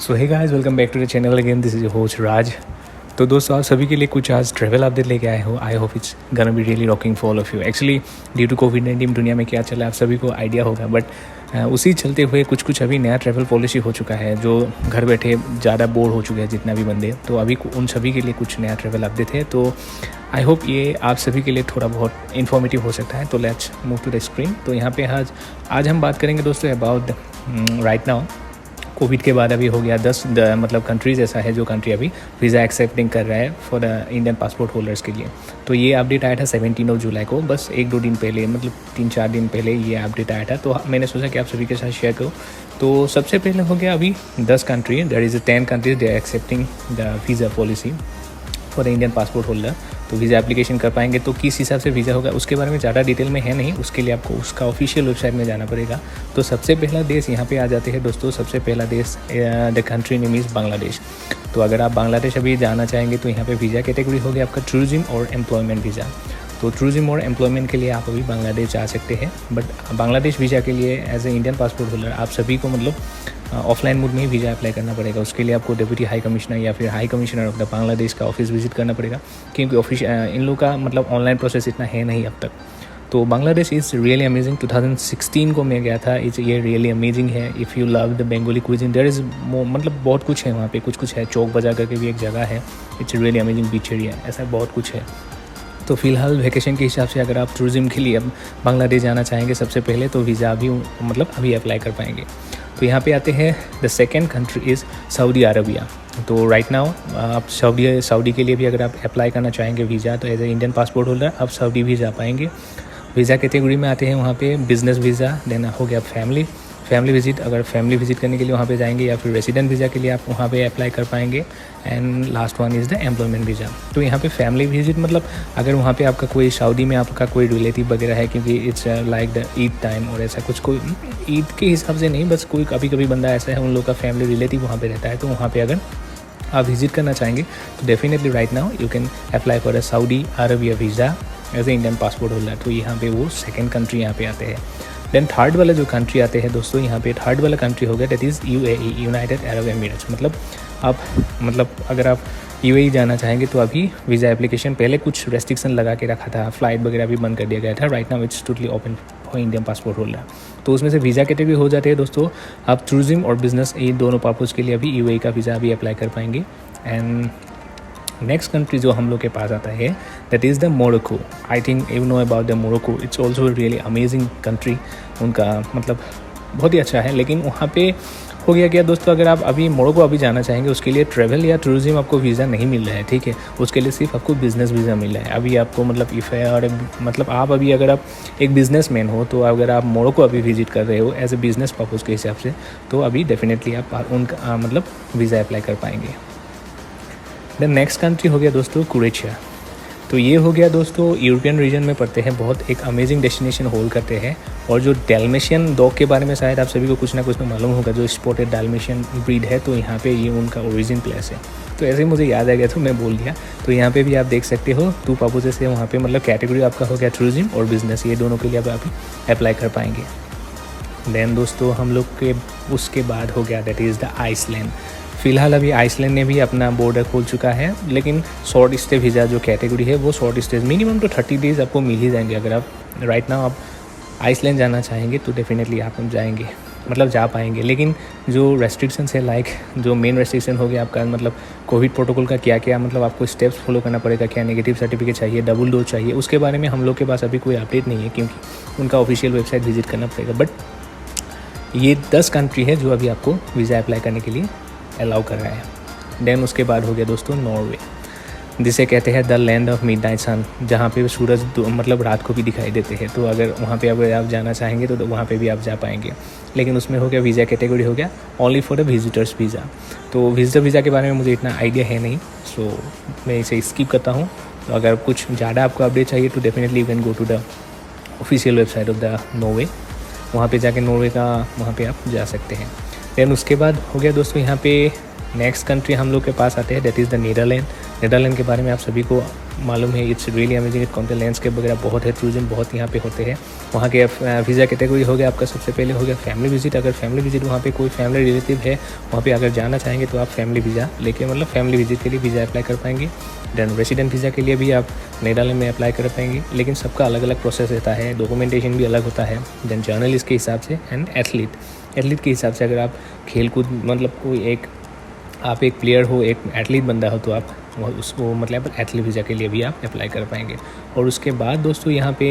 So hey guys, welcome back to the channel again. This is your host Raj. तो दोस्तों, आप सभी के लिए कुछ आज ट्रैवल अपडेट लेके आए हो। I hope it's gonna be really rocking for all of you. Actually due to कोविड-19 दुनिया में क्या चला है आप सभी को आइडिया होगा, बट उसी चलते हुए कुछ अभी नया ट्रैवल पॉलिसी हो चुका है जो घर बैठे ज़्यादा बोर हो चुके हैं जितना भी बंदे। तो अभी उन सभी के लिए कुछ नया ट्रैवल अपडेट है। तो आई होप ये आप सभी के लिए थोड़ा बहुत इन्फॉर्मेटिव हो सकता है। तो let's move to the screen. तो यहाँ पे आज हम बात करेंगे दोस्तों अबाउट राइट नाउ कोविड के बाद अभी हो गया 10 मतलब कंट्रीज़ ऐसा है जो कंट्री अभी वीज़ा एक्सेप्टिंग कर रहा है for the Indian passport holders के लिए। तो ये अपडेट आया था 17 जुलाई को, बस 1-2 दिन पहले, मतलब 3-4 दिन पहले ये अपडेट आया था। तो मैंने सोचा कि आप सभी के साथ शेयर करूँ। तो सबसे पहले हो गया अभी 10 country, there is 10 countries they are accepting the visa policy for the Indian passport holder. तो वीज़ा एप्लीकेशन कर पाएंगे तो किस हिसाब से वीज़ा होगा उसके बारे में ज़्यादा डिटेल में है नहीं, उसके लिए आपको उसका ऑफिशियल वेबसाइट में जाना पड़ेगा। तो सबसे पहला देश यहाँ पे आ जाते हैं दोस्तों। सबसे पहला देश the country name is Bangladesh. तो अगर आप बांग्लादेश अभी जाना चाहेंगे तो यहाँ पे वीज़ा कैटेगरी हो गया आपका टूरिज्म और एम्प्लॉयमेंट वीज़ा। तो टूरिज्म और एम्प्लॉयमेंट के लिए आप अभी बांग्लादेश जा सकते हैं। बट बांग्लादेश वीज़ा के लिए as a Indian passport holder आप सभी को मतलब ऑफलाइन मोड में ही वीज़ा अप्लाई करना पड़ेगा। उसके लिए आपको डिप्टी हाई कमिश्नर या फिर high commissioner of the Bangladesh का ऑफिस विजिट करना पड़ेगा, क्योंकि इन लोगों का मतलब ऑनलाइन प्रोसेस इतना है नहीं अब तक। तो बांग्लादेश इज़ रियली अमेजिंग। 2016 को मैं गया था। ये रियली अमेजिंग है। If you love the Bengali cuisine, there is मतलब बहुत कुछ है वहाँ पे। कुछ है, चौक बाजार करके भी एक जगह है। It's really amazing beach area, ऐसा बहुत कुछ है। तो फ़िलहाल वैकेशन के हिसाब से अगर आप टूरिज्म के लिए अब बांग्लादेश जाना चाहेंगे सबसे पहले तो वीज़ा अभी अप्लाई कर पाएंगे। तो यहाँ पे आते हैं the second country is Saudi Arabia. तो राइट नाउ आप सऊदी के लिए भी अगर आप अप्लाई करना चाहेंगे वीज़ा तो as a Indian passport holder आप सऊदी भी जा पाएंगे। वीज़ा कैटेगरी में आते हैं वहाँ पे बिज़नेस वीज़ा, देन हो गया फैमिली विजिट। अगर फैमिली विजिट करने के लिए वहाँ पे जाएंगे या फिर रेसिडेंट वीज़ा के लिए आप वहाँ पे अप्लाई कर पाएंगे। And last one is the employment visa. तो यहाँ पे फैमिली विजिट मतलब अगर वहाँ पे आपका कोई सऊदी में आपका कोई रिलेटिव वगैरह है, क्योंकि it's like the Eid time और ऐसा कुछ, कोई ईद के हिसाब से नहीं, बस कोई कभी बंदा ऐसा है उन लोग का फैमिली रिलेटिव वहाँ पर रहता है। तो वहाँ पर अगर आप विजिट करना चाहेंगे तो definitely right now you can apply for a Saudi Arabia visa as a Indian passport holder. तो यहाँ पे वो सेकेंड कंट्री यहाँ पे आते हैं। देन थर्ड वाला जो कंट्री आते हैं दोस्तों, यहाँ पे थर्ड वाला कंट्री हो गया that is UAE, United Arab Emirates. मतलब अगर आप UAE जाना चाहेंगे तो अभी वीज़ा एप्लीकेशन पहले कुछ रेस्ट्रिक्शन लगा के रखा था, फ़्लाइट वगैरह भी बंद कर दिया गया था। Right now it's totally open for Indian passport holder. तो उसमें से वीज़ा कैटेगरी हो जाते हैं दोस्तों। आप टूरिज्म और बिजनेस ये दोनों पर्पज़ के लिए अभी UAE का वीज़ा अभी अप्लाई कर पाएंगे। एंड नेक्स्ट कंट्री जो हम लोग के पास आता है that is the Morocco. I think you know about the Morocco. It's also really amazing country. उनका मतलब बहुत ही अच्छा है। लेकिन वहाँ पे हो गया क्या दोस्तों, अगर आप अभी मोरक्को अभी जाना चाहेंगे उसके लिए ट्रैवल या टूरिज्म आपको वीज़ा नहीं मिल रहा है, ठीक है। उसके लिए सिर्फ आपको बिज़नेस वीज़ा मिल रहा है अभी आपको। मतलब आप अभी अगर आप एक बिजनेसमैन हो तो अगर आप मोरक्को अभी विजिट कर रहे हो एज ए बिज़नेस पर्पज़ के हिसाब से तो अभी डेफिनेटली आप उनका मतलब वीज़ा अप्लाई कर पाएंगे। देन नेक्स्ट कंट्री हो गया दोस्तों क्रोएशिया। तो ये हो गया दोस्तों यूरोपियन रीजन में पड़ते हैं, बहुत एक अमेजिंग डेस्टिनेशन होल्ड करते हैं। और जो डैल्मेशियन डॉग के बारे में शायद आप सभी को कुछ ना कुछ तो मालूम होगा, जो स्पॉटेड डैल्मेशियन ब्रीड है, तो यहाँ पे ये उनका ओरिजिन प्लेस है। तो ऐसे ही मुझे याद आ गया तो मैं बोल दिया। तो यहाँ पे भी आप देख सकते हो 2 पर्पजेस से वहाँ पे मतलब कैटेगरी आपका हो गया टूरिज्म और बिजनेस, ये दोनों के लिए आप अप्लाई कर पाएंगे। देन दोस्तों हम लोग के उसके बाद हो गया दैट इज़ द आइसलैंड। फ़िलहाल अभी आइसलैंड ने भी अपना बॉर्डर खोल चुका है, लेकिन शॉर्ट स्टे वीज़ा जो कैटेगरी है वो शॉर्ट स्टे मिनिमम तो 30 डेज़ आपको मिल ही जाएंगे। अगर आप राइट नाउ आप आइसलैंड जाना चाहेंगे तो डेफिनेटली आप जाएंगे, मतलब जा पाएंगे। लेकिन जो रेस्ट्रिक्शंस है, लाइक जो मेन रेस्ट्रिक्शन हो गया आपका मतलब कोविड प्रोटोकॉल का क्या मतलब आपको स्टेप्स फॉलो करना पड़ेगा, क्या नेगेटिव सर्टिफिकेट चाहिए, डबल डोज चाहिए, उसके बारे में हम लोग के पास अभी कोई अपडेट नहीं है, क्योंकि उनका ऑफिशियल वेबसाइट विजिट करना पड़ेगा। बट ये 10 कंट्री है जो अभी आपको वीज़ा अप्लाई करने के लिए अलाउ कर रहा है। देन उसके बाद हो गया दोस्तों नॉर्वे, जिसे कहते हैं द लैंड ऑफ मिडनाइट सन, जहाँ पे सूरज मतलब रात को भी दिखाई देते हैं। तो अगर वहाँ पे अगर आप जाना चाहेंगे तो वहाँ पे भी आप जा पाएंगे। लेकिन उसमें हो गया वीज़ा कैटेगरी हो गया only for the visitors visa. तो विजिटर वीज़ा के बारे में मुझे इतना आइडिया है नहीं, सो मैं इसे स्किप करता हूँ। तो अगर कुछ ज़्यादा आपको अपडेट चाहिए तो definitely you can go to the official website of the Norway. वहाँ पे जाके नॉर्वे का वहाँ पे आप जा सकते हैं। देन उसके बाद हो गया दोस्तों यहाँ पे नेक्स्ट कंट्री हम लोग के पास आते हैं that is the Netherland. Netherland के बारे में आप सभी को मालूम है इट्स रियली अमेजिंग। कौन लैंडस्केप वगैरह बहुत है, टूरिज्म बहुत यहाँ पे होते हैं। वहाँ के वीज़ा कैटेगरी हो गया आपका, सबसे पहले हो गया फैमिली विजिट। अगर फैमिली विजिट वहाँ पे कोई फैमिली रिलेटिव है वहाँ पे अगर जाना चाहेंगे तो आप फैमिली वीज़ा लेके मतलब फैमिली विजिट के लिए वीज़ा अप्लाई कर पाएंगे। देन रेसिडेंट वीज़ा के लिए भी आप नेदरलैंड में अप्लाई कर पाएंगे, लेकिन सबका अलग अलग प्रोसेस रहता है, डॉक्यूमेंटेशन भी अलग होता है। देन जर्नलिस्ट के हिसाब से एंड एथलीट के हिसाब से अगर आप खेलकूद मतलब कोई एक आप एक प्लेयर हो, एक एथलीट बंदा हो तो आप उसको मतलब एथलीट वीज़ा के लिए भी आप अप्लाई कर पाएंगे। और उसके बाद दोस्तों यहाँ पे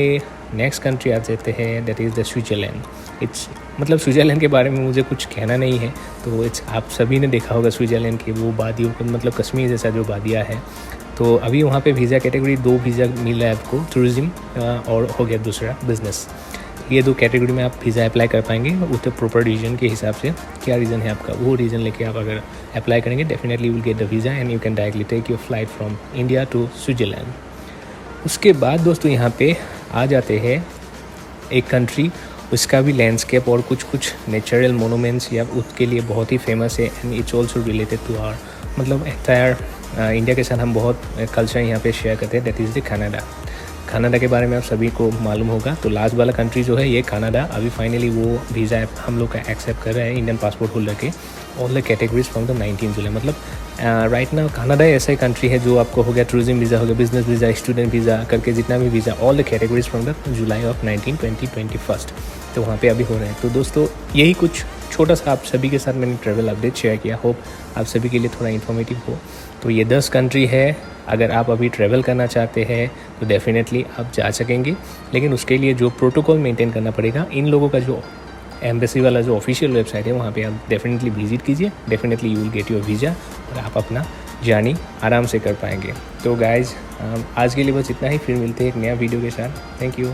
नेक्स्ट कंट्री आ जाते हैं, that is the Switzerland. It's मतलब स्विट्ज़रलैंड के बारे में मुझे कुछ कहना नहीं है, तो इट्स आप सभी ने देखा होगा स्विट्ज़रलैंड की वो वादियों को, मतलब कश्मीर जैसा जो वादियाँ है। तो अभी वहाँ पे वीज़ा कैटेगरी 2 वीज़ा मिल रहा है आपको, टूरिज़्म और हो गया दूसरा बिज़नेस। ये 2 कैटेगरी में आप वीज़ा अप्लाई कर पाएंगे उसके प्रॉपर रीजन के हिसाब से। क्या रीज़न है आपका, वो रीज़न लेके आप अगर अप्लाई करेंगे definitely you will get the visa and you can directly take your flight from India to Switzerland. उसके बाद दोस्तों यहाँ पे आ जाते हैं एक कंट्री, उसका भी लैंडस्केप और कुछ नेचुरल मोनूमेंट्स या उसके लिए बहुत ही फेमस है and it's also related to our मतलब एंटायर इंडिया के साथ हम बहुत कल्चर यहाँ पे शेयर करते हैं, दैट इज़ द कनाडा के बारे में आप सभी को मालूम होगा। तो लास्ट वाला कंट्री जो है ये कनाडा, अभी फाइनली वो वीज़ा हम लोग का एक्सेप्ट कर रहे हैं इंडियन पासपोर्ट होल्डर के all the categories from the 19 जुलाई। मतलब राइट नाउ कनाडा ऐसा ही कंट्री है जो आपको हो गया टूरिज्म वीज़ा, हो गया बिजनेस वीज़ा, स्टूडेंट वीज़ा करके जितना भी visa all the categories from the July of 2021 तो वहाँ पे अभी हो रहे हैं। तो दोस्तों यही कुछ छोटा सा आप सभी के साथ मैंने ट्रैवल अपडेट शेयर किया, होप आप सभी के लिए थोड़ा इन्फॉर्मेटिव हो। तो ये 10 कंट्री है, अगर आप अभी ट्रैवल करना चाहते हैं तो डेफिनेटली आप जा सकेंगे, लेकिन उसके लिए जो प्रोटोकॉल मेंटेन करना पड़ेगा, इन लोगों का जो एम्बेसी वाला जो ऑफिशियल वेबसाइट है वहाँ पे आप डेफिनेटली विजिट कीजिए, definitely you will get your visa और आप अपना जर्नी आराम से कर पाएंगे। तो गाइज़ आज के लिए बस इतना ही, फिर मिलते हैं एक नया वीडियो के साथ। Thank you.